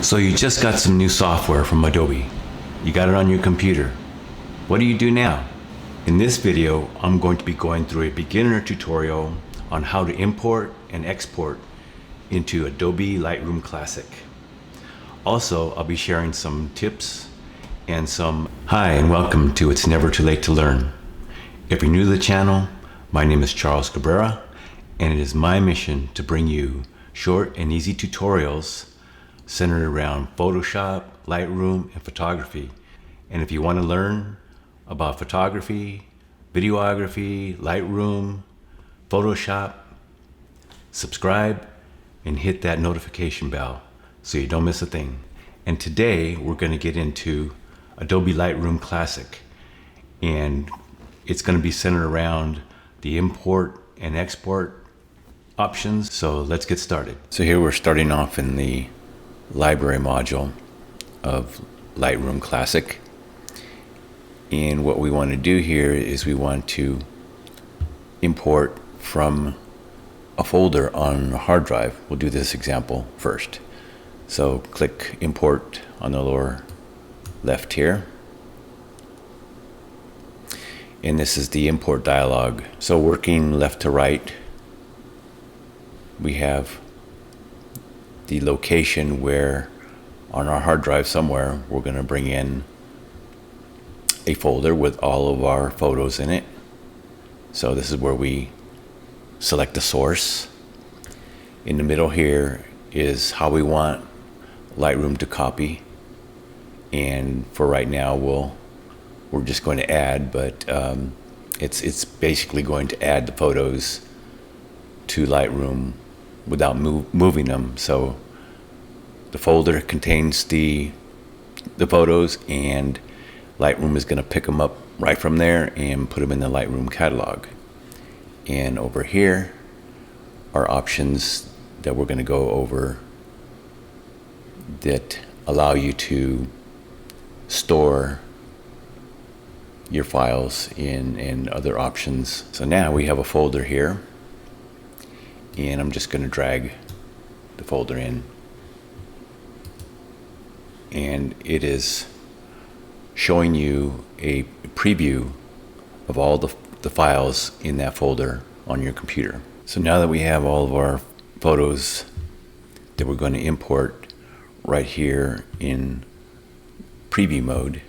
So you just got some new software from Adobe. You got it on your computer. What do you do now? In this video, I'm going to be going through a beginner tutorial on how to import and export into Adobe Lightroom Classic. Also, I'll be sharing some tips and some... Hi, and welcome to It's Never Too Late to Learn. If you're new to the channel, my name is Charles Cabrera, and it is my mission to bring you short and easy tutorials centered around Photoshop, Lightroom, and photography. And if you want to learn about photography, videography, Lightroom, Photoshop, subscribe and hit that notification bell so you don't miss a thing. And today we're going to get into Adobe Lightroom Classic, and it's going to be centered around the import and export options. So let's get started. So here we're starting off in the library module of Lightroom Classic, and what we want to do here is we want to import from a folder on a hard drive. We'll do this example first. So click import on the lower left here, and this is the import dialog. So working left to right, we have the location where on our hard drive somewhere we're going to bring in a folder with all of our photos in it. So this is where we select the source. In the middle here is how we want Lightroom to copy, and for right now we're just going to add, but it's basically going to add the photos to Lightroom without moving them. So the folder contains the photos, and Lightroom is going to pick them up right from there and put them in the Lightroom catalog. And over here are options that we're going to go over that allow you to store your files in other options. So now we have a folder here, and I'm just going to drag the folder in, and it is showing you a preview of all the files in that folder on your computer. So now that we have all of our photos that we're going to import right here in preview mode,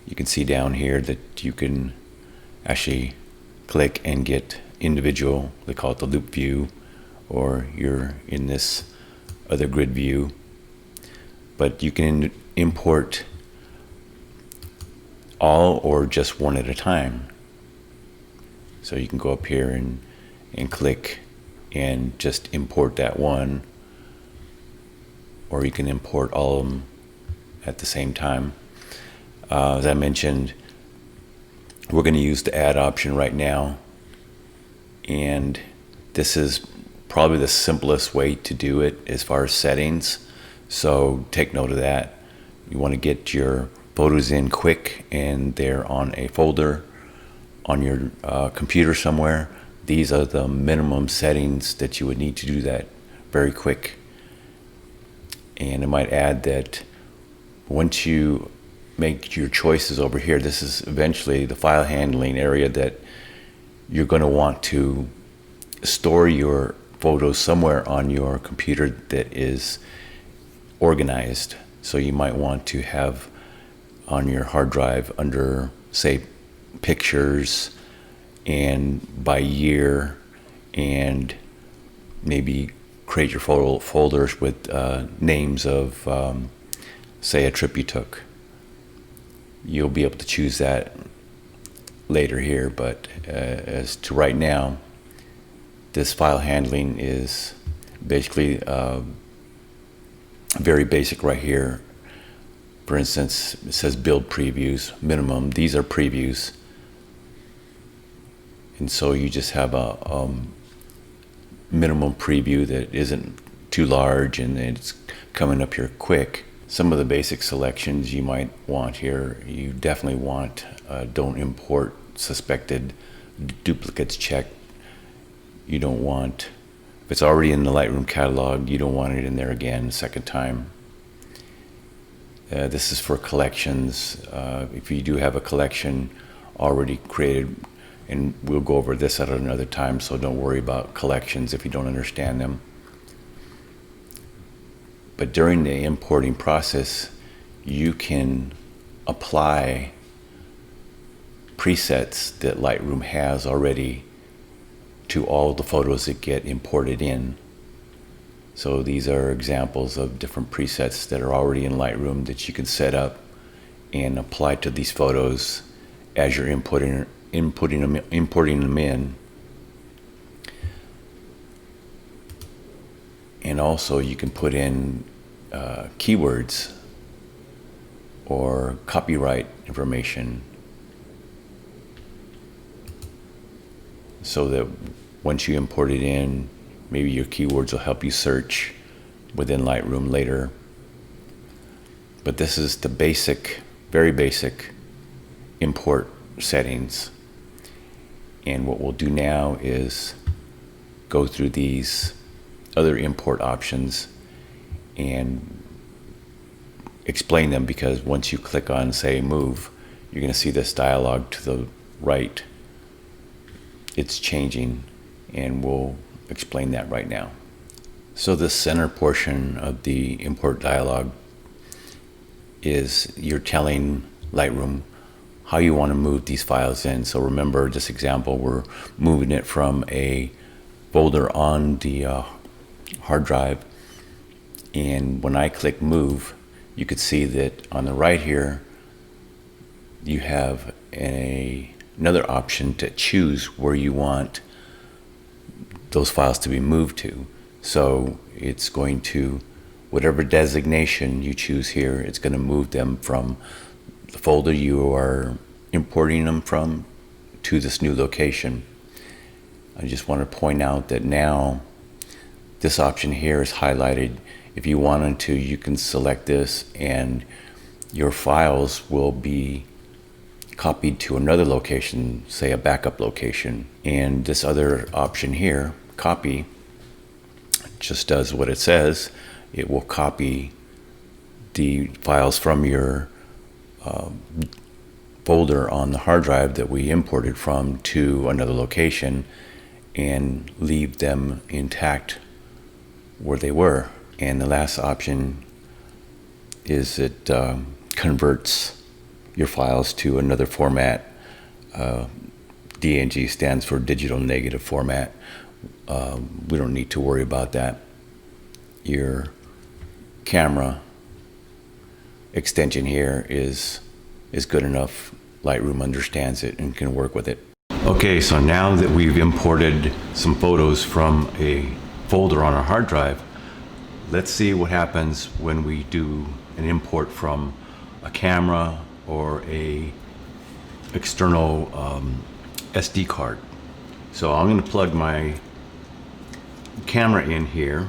you can see down here that you can actually click and get individual, they call it the loop view, or you're in this other grid view, but you can import all or just one at a time. So you can go up here and click and just import that one, or you can import all of them at the same time. As I mentioned, we're going to use the add option right now, and this is probably the simplest way to do it as far as settings, so take note of that. You want to get your photos in quick, and they're on a folder on your computer somewhere. These are the minimum settings that you would need to do that very quick. And I might add that once you make your choices over here, this is eventually the file handling area that you're going to want to store your photos somewhere on your computer that is organized. So you might want to have on your hard drive under, say, pictures, and by year, and maybe create your folders with names of, say, a trip you took. You'll be able to choose that later here, but as to right now, this file handling is basically very basic right here. For instance, it says build previews, minimum. These are previews. And so you just have a minimum preview that isn't too large and it's coming up here quick. Some of the basic selections you might want here, you definitely want don't import suspected duplicates checked. You don't want If it's already in the Lightroom catalog, you don't want it in there again a second time. This is for collections. If you do have a collection already created, and we'll go over this at another time, so don't worry about collections if you don't understand them. But during the importing process, you can apply presets that Lightroom has already to all the photos that get imported in. So these are examples of different presets that are already in Lightroom that you can set up and apply to these photos as you're importing them in. And also you can put in keywords or copyright information, so that once you import it in, maybe your keywords will help you search within Lightroom later. But this is the basic, very basic import settings. And what we'll do now is go through these other import options and explain them, because once you click on, say, move, you're going to see this dialog to the right. It's changing, and we'll explain that right now. So the center portion of the import dialog is you're telling Lightroom how you want to move these files in. So remember this example, we're moving it from a folder on the hard drive, and when I click move, you could see that on the right here you have another option to choose where you want those files to be moved to. So it's going to, whatever designation you choose here, it's going to move them from the folder you are importing them from to this new location. I just want to point out that now this option here is highlighted. If you wanted to, you can select this and your files will be copied to another location, say a backup location. And this other option here, copy, just does what it says. It will copy the files from your folder on the hard drive that we imported from to another location and leave them intact where they were. And the last option is it converts your files to another format. DNG stands for digital negative format. We don't need to worry about that. Your camera extension here is good enough. Lightroom understands it and can work with it. Okay, so now that we've imported some photos from a folder on our hard drive, let's see what happens when we do an import from a camera or a external SD card. So I'm going to plug my camera in here.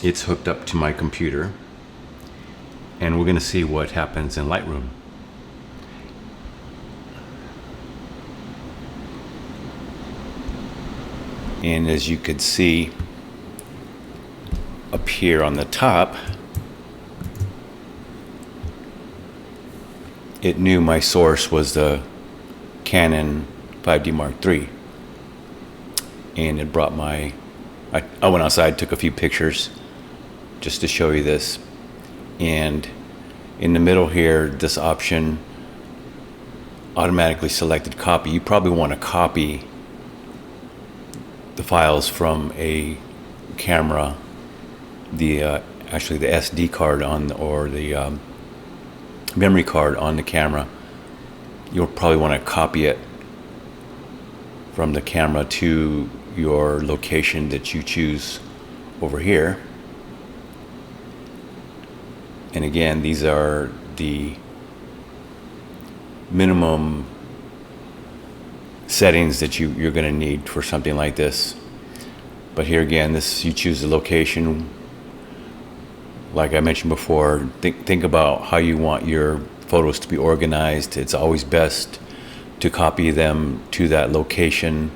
It's hooked up to my computer, and we're going to see what happens in Lightroom. And as you could see up here on the top, it knew my source was the Canon 5D Mark III. And it brought I went outside, took a few pictures just to show you this. And in the middle here, this option automatically selected copy. You probably want to copy the files from a camera, actually the SD card or the memory card on the camera. You'll probably want to copy it from the camera to your location that you choose over here. And again, these are the minimum settings that you're going to need for something like this. But here again, you choose the location. Like I mentioned before, think about how you want your photos to be organized. It's always best to copy them to that location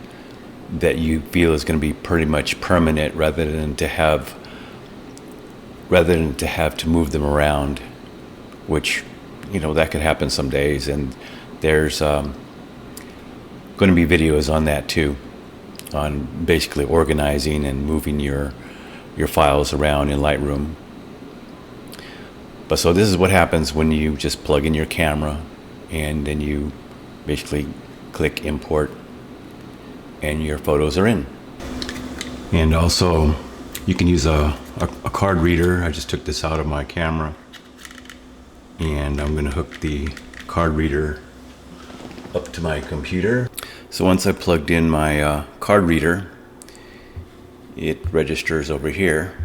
that you feel is going to be pretty much permanent, rather than to have to move them around, which, that could happen some days. And there's going to be videos on that too, on basically organizing and moving your files around in Lightroom. But so this is what happens when you just plug in your camera, and then you basically click import, and your photos are in. And also, you can use a card reader. I just took this out of my camera, and I'm going to hook the card reader up to my computer. So once I plugged in my card reader, it registers over here,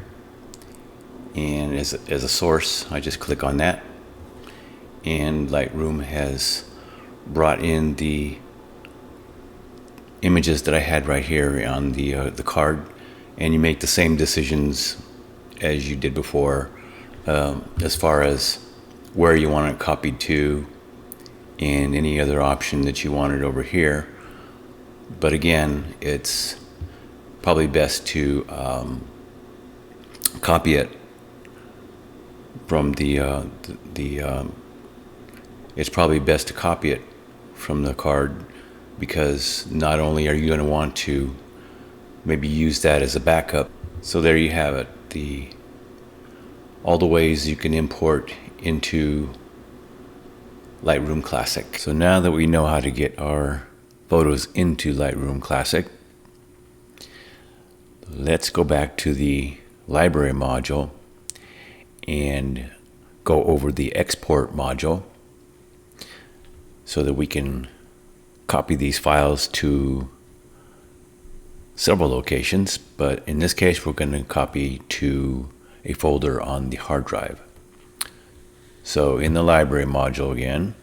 and as a source, I just click on that, and Lightroom has brought in the images that I had right here on the card. And you make the same decisions as you did before, as far as where you want it copied to, and any other option that you wanted over here. But again, it's probably best to copy it from it's probably best to copy it from the card, because not only are you going to want to maybe use that as a backup. So there you have it, all the ways you can import into Lightroom Classic. So now that we know how to get our photos into Lightroom Classic, let's go back to the library module and go over the export module so that we can copy these files to several locations. But in this case, we're going to copy to a folder on the hard drive. So in the library module again,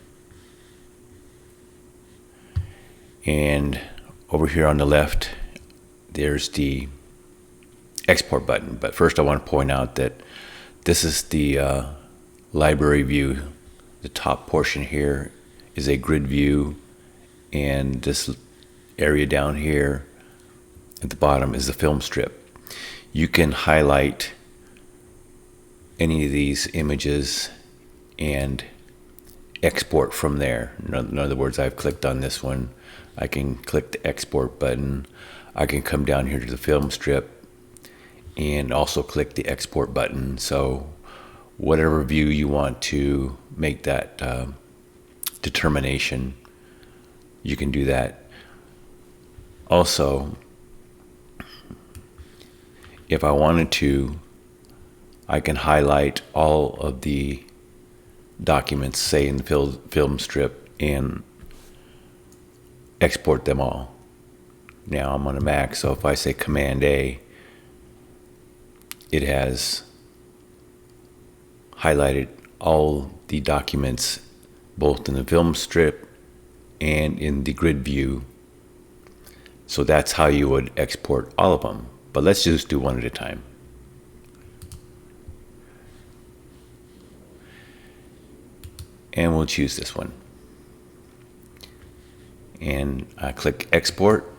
and over here on the left, there's the export button. But first I want to point out that this is the library view. The top portion here is a grid view, and this area down here at the bottom is the film strip. You can highlight any of these images and export from there. In other words, I've clicked on this one. I can click the export button. I can come down here to the film strip and also click the export button. So whatever view you want to make that determination, you can do that. Also, if I wanted to, I can highlight all of the documents, say in the film strip, and export them all. Now I'm on a Mac, so if I say Command A, it has highlighted all the documents, both in the film strip and in the grid view. So that's how you would export all of them. But let's just do one at a time. And we'll choose this one. And I click export.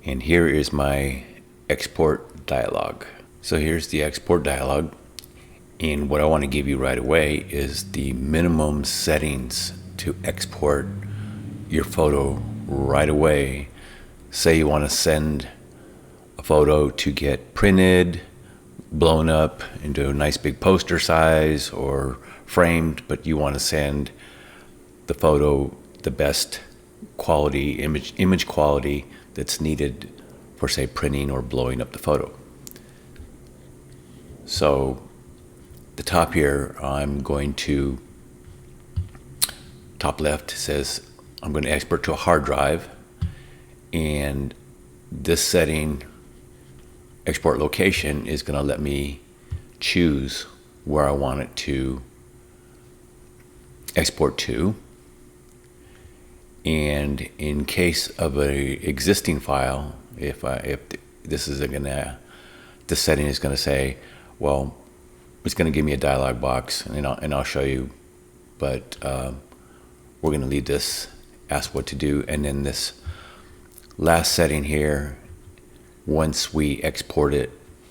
And here is my export dialog. So here's the export dialog. And what I want to give you right away is the minimum settings to export your photo right away. Say you want to send a photo to get printed, blown up into a nice big poster size, or framed, but you want to send the photo the best quality, image quality that's needed for, say, printing or blowing up the photo. So the top here, I'm going to, top left says I'm going to export to a hard drive, and this setting, export location, is going to let me choose where I want it to export to. And in case of an existing file, if this is this setting is going to say, well, it's going to give me a dialog box, and I'll show you, but we're going to leave this, ask what to do, and then this last setting here, once we export it,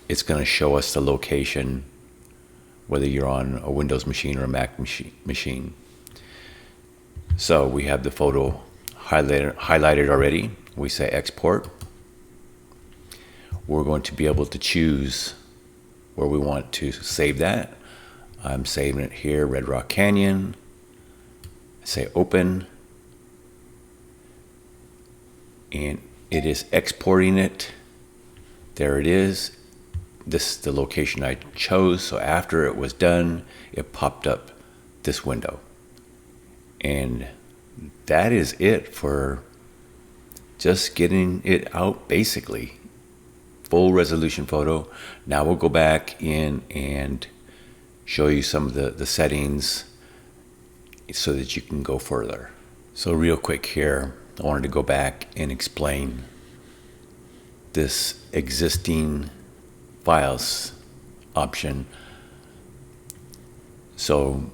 it's going to show us the location, whether you're on a Windows machine or a Mac machine. So we have the photo highlighted already. We say export. We're going to be able to choose where we want to save that. I'm saving it here, Red Rock Canyon. I say open. And it is exporting it. There it is. This is the location I chose. So after it was done, it popped up this window. And that is it for just getting it out, basically. Full resolution photo. Now we'll go back in and show you some of the settings so that you can go further. So real quick here, I wanted to go back and explain this existing files option. So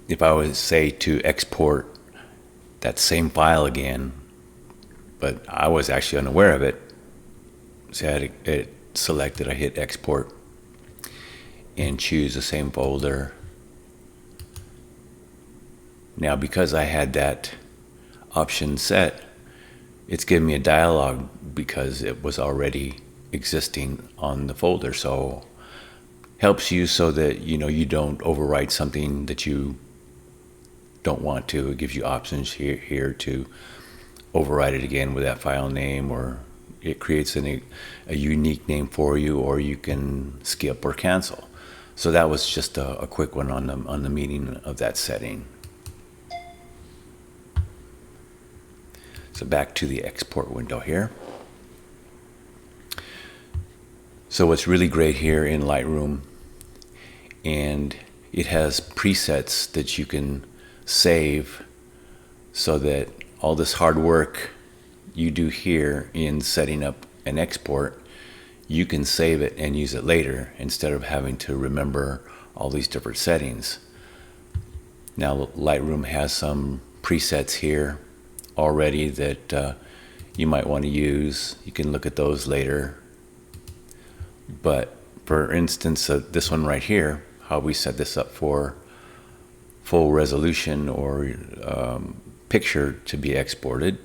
if I was say to export that same file again, but I was actually unaware of it, so I had it selected, I hit export and choose the same folder. Now because I had that option set, it's giving me a dialog because it was already existing on the folder. So helps you so that you don't overwrite something that you don't want to. It gives you options here to overwrite it again with that file name, or it creates a unique name for you, or you can skip or cancel. So that was just a quick one on the meaning of that setting. So back to the export window here. So what's really great here in Lightroom, and it has presets that you can save, so that all this hard work you do here in setting up an export, you can save it and use it later instead of having to remember all these different settings. Now Lightroom has some presets here already that you might want to use. You can look at those later. But for instance, this one right here, how we set this up for full resolution or picture to be exported,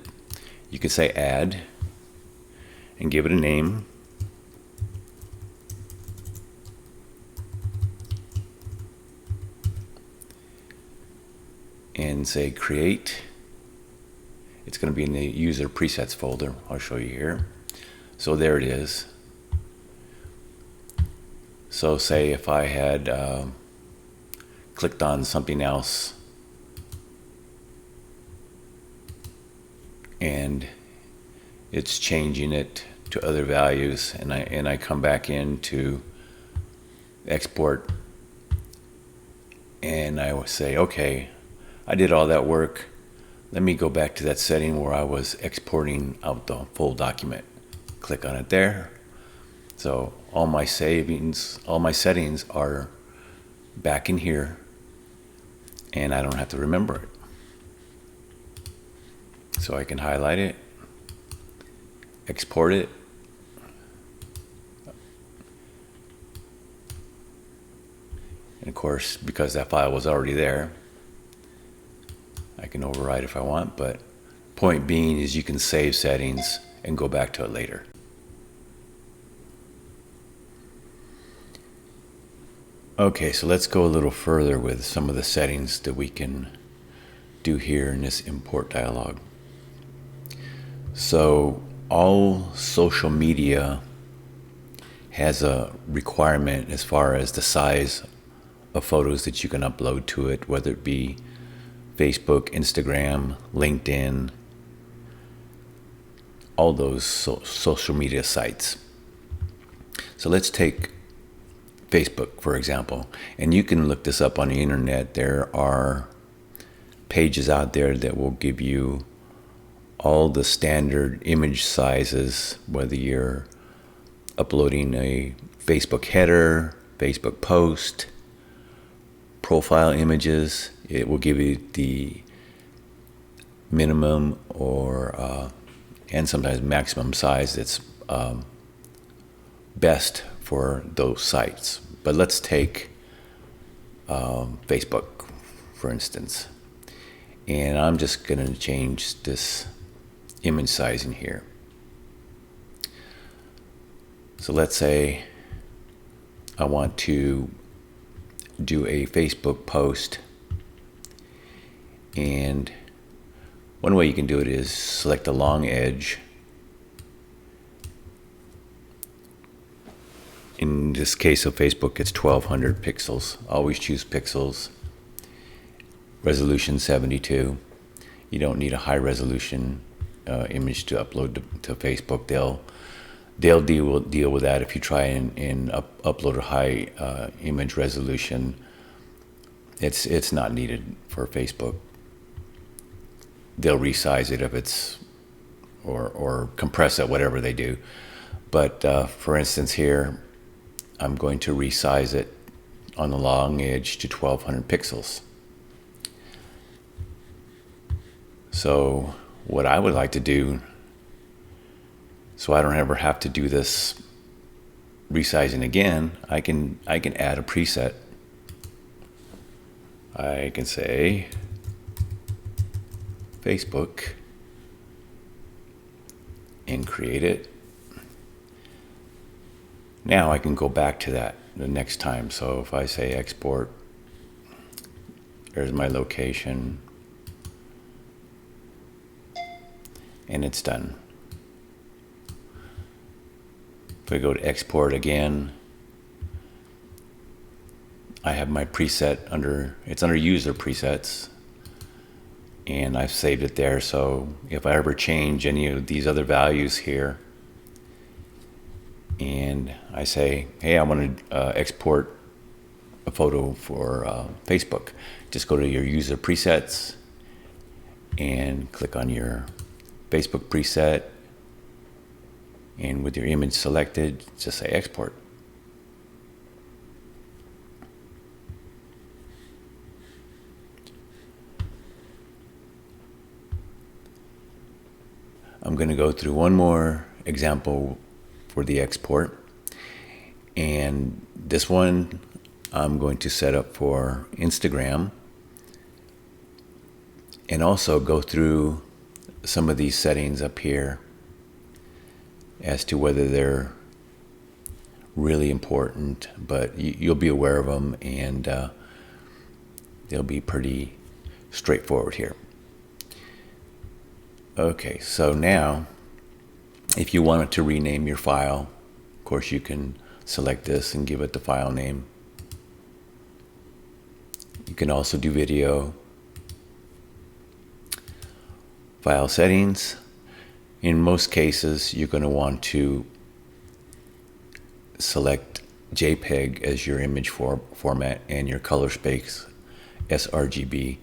you could say add and give it a name. And say create. It's going to be in the user presets folder. I'll show you here. So there it is. So say if I had clicked on something else and it's changing it to other values, and I come back into export and I would say, okay, I did all that work. Let me go back to that setting where I was exporting out the full document. Click on it there. So all my settings are back in here, and I don't have to remember it. So I can highlight it, export it, and of course, because that file was already there, I can override if I want, but point being is you can save settings and go back to it later. Okay, so let's go a little further with some of the settings that we can do here in this import dialog. So all social media has a requirement as far as the size of photos that you can upload to it, whether it be Facebook, Instagram, LinkedIn, all those social media sites. So let's take Facebook, for example, and you can look this up on the internet. There are pages out there that will give you all the standard image sizes, whether you're uploading a Facebook header, Facebook post, profile images. It will give you the minimum or and sometimes maximum size that's best for those sites. But let's take Facebook, for instance. And I'm just going to change this image size in here. So let's say I want to do a Facebook post, and one way you can do it is select the long edge. In this case of Facebook, it's 1200 pixels. Always choose pixels. Resolution 72. You don't need a high resolution image to upload to Facebook. They'll deal with that if you try and upload a high image resolution. It's not needed for Facebook. They'll resize it if it's or compress it, whatever they do. But for instance here, I'm going to resize it on the long edge to 1200 pixels. So what I would like to do, so I don't ever have to do this resizing again, I can add a preset. I can say Facebook and create it. Now I can go back to that the next time. So if I say export, there's my location, and it's done. If I go to export again, I have my preset it's under user presets, and I've saved it there. So if I ever change any of these other values here, and I say, hey, I want to export a photo for Facebook, just go to your user presets and click on your Facebook preset, and with your image selected, just say export. I'm going to go through one more example for the export, and this one I'm going to set up for Instagram, and also go through some of these settings up here as to whether they're really important, but you'll be aware of them, and they'll be pretty straightforward here. Okay, so now if you wanted to rename your file, of course you can select this and give it the file name. You can also do video. File settings. In most cases, you're going to want to select JPEG as your image format and your color space sRGB.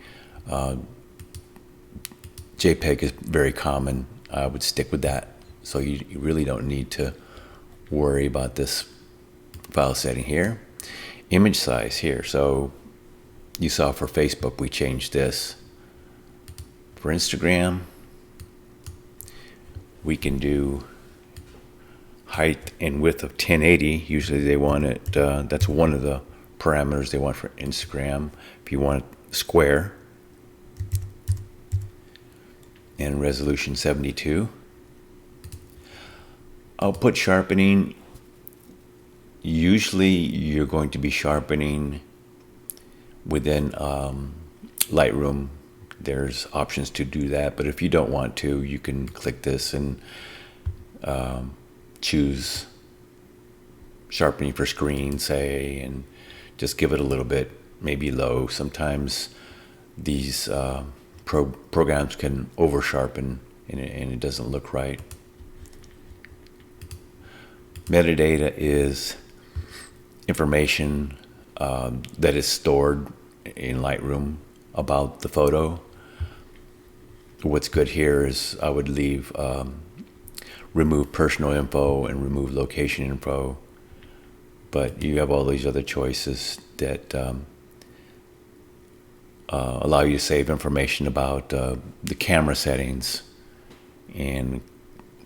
JPEG is very common. I would stick with that. So you really don't need to worry about this file setting here. Image size here. So you saw for Facebook, we changed this. For Instagram, we can do height and width of 1080. Usually they want it, that's one of the parameters they want for Instagram. If you want it square, and resolution 72. Output sharpening, usually you're going to be sharpening within Lightroom. There's options to do that, but if you don't want to, you can click this and choose sharpening for screen, say, and just give it a little bit, maybe low. Sometimes these programs can over sharpen and it doesn't look right. Metadata is information that is stored in Lightroom about the photo. What's good here is I would leave remove personal info and remove location info, but you have all these other choices that allow you to save information about the camera settings and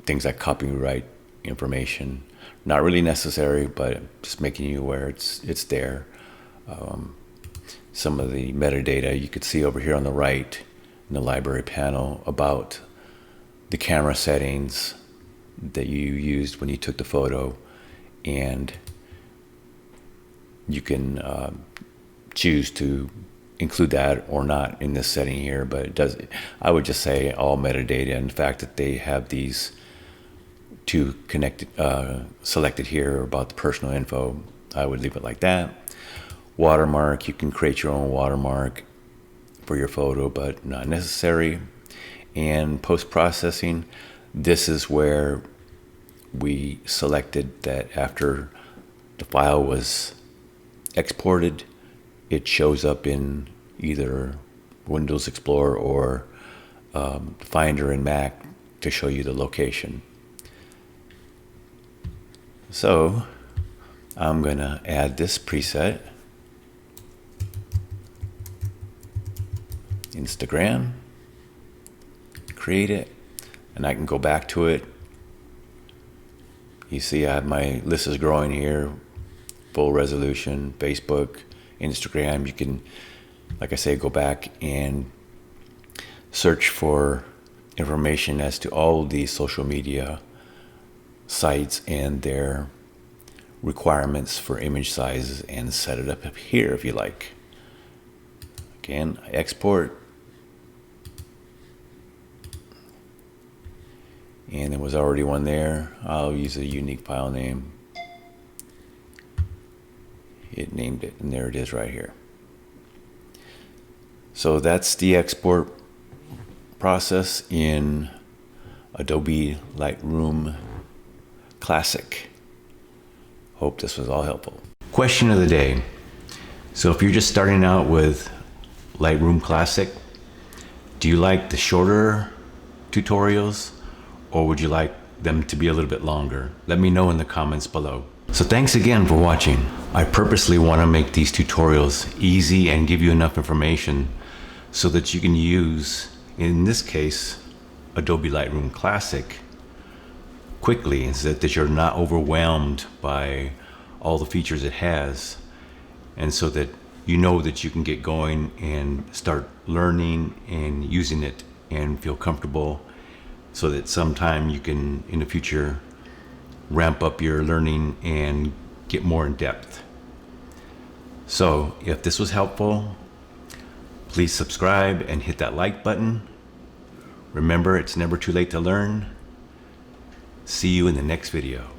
things like copyright information. Not really necessary, but just making you aware it's there. Some of the metadata you could see over here on the right in the library panel about the camera settings that you used when you took the photo, and you can choose to include that or not in this setting here, but it does. I would just say all metadata, and the fact that they have these two connected selected here about the personal info, I would leave it like that. Watermark, you can create your own watermark for your photo, but not necessary. And post-processing, this is where we selected that after the file was exported, it shows up in either Windows Explorer or Finder in Mac to show you the location. So I'm gonna add this preset, Instagram, create it, and I can go back to it. You see I have my list is growing here, full resolution, Facebook, Instagram. You can, like I say, go back and search for information as to all these social media sites and their requirements for image sizes, and set it up here if you like. Again, I export, and there was already one there. I'll use a unique file name. It named it, and there it is right here. So that's the export process in Adobe Lightroom Classic. Hope this was all helpful. Question of the day. So if you're just starting out with Lightroom Classic, do you like the shorter tutorials, or would you like them to be a little bit longer? Let me know in the comments below. So thanks again for watching. I purposely want to make these tutorials easy and give you enough information so that you can use, in this case, Adobe Lightroom Classic quickly, and so that you're not overwhelmed by all the features it has, and so that you know that you can get going and start learning and using it and feel comfortable, so that sometime you can in the future ramp up your learning and get more in depth. So if this was helpful, please subscribe and hit that like button. Remember, it's never too late to learn. See you in the next video.